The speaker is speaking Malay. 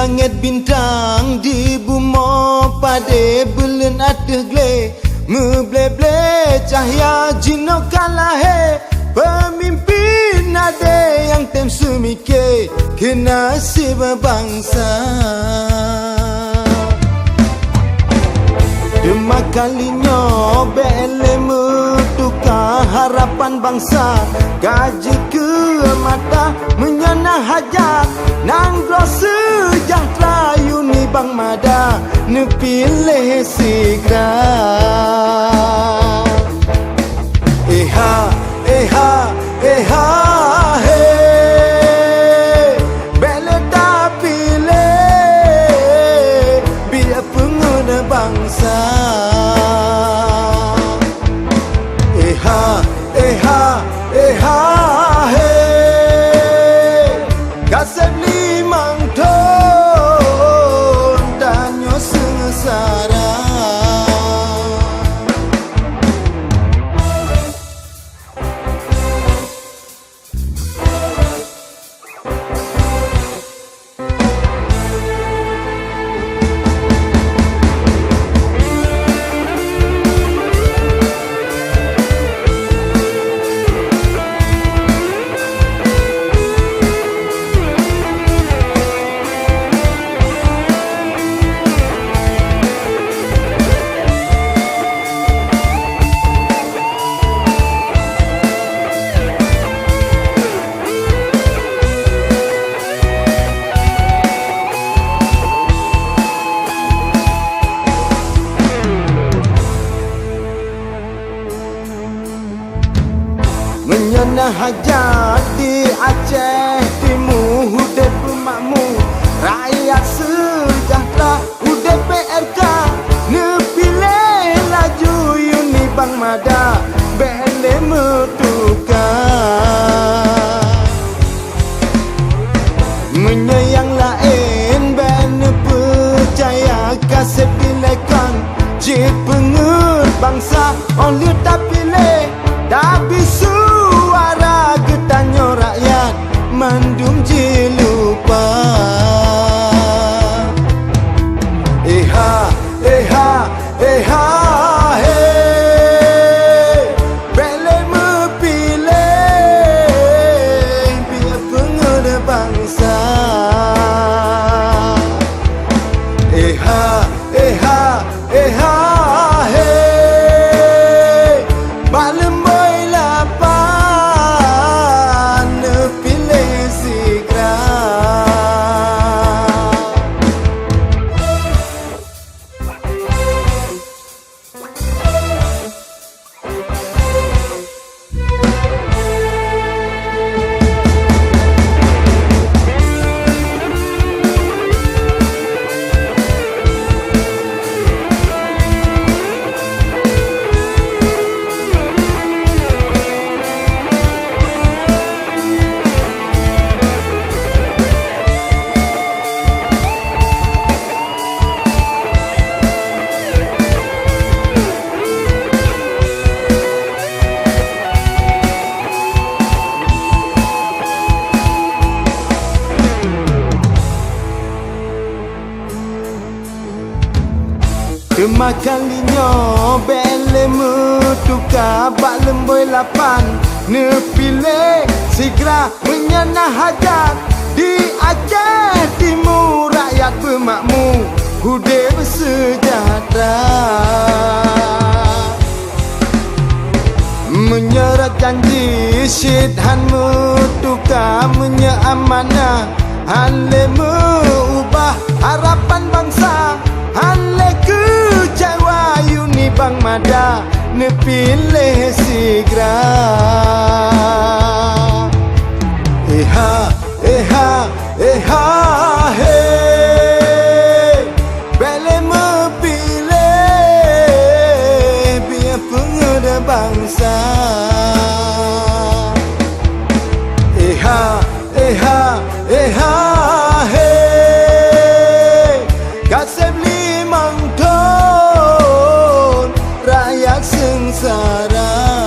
langit bintang di bumi pada bulan ateh gle meble-ble cahaya jino kalahe pemimpin ada yang tem semike ke nasib bangsa. Dema kalinya bele tukar harapan bangsa gaji ke mata menyana hajat nang sejahtera uni bang mada nepilih segera. Eha eha eha he bele tak pilih biar pengguna bangsa. Eha eha eha he kasep limang ton danyo sengsara. Menyana hajat di Aceh Timur hudep makmur rakyat sejahtera hudep PRK nepilih laju uni bang mada bele metukar menyayang lain bene percaya kasih pilihkan jit pengut bangsa oleh tak pilih tak bisu suara getanyo rakyat mandum jilupa. Eha eha eha he bele mepilih biar pengguna bangsa. Eha eha eha he balem Kema kalinya bele metukar bak lemboi lapan nepilih segera menyana hajat di Aceh Timur rakyat bermakmur hudep bersejahtera menyerah janji syidhan metukar menyeamanah hale mengubah harapan bangsa hale kecewa uni bang mada nepilih segera. Eha eha eha he bele mepilih biar pengguna bangsa. Eha eha eha he kasep limang ton rakyat sengsara.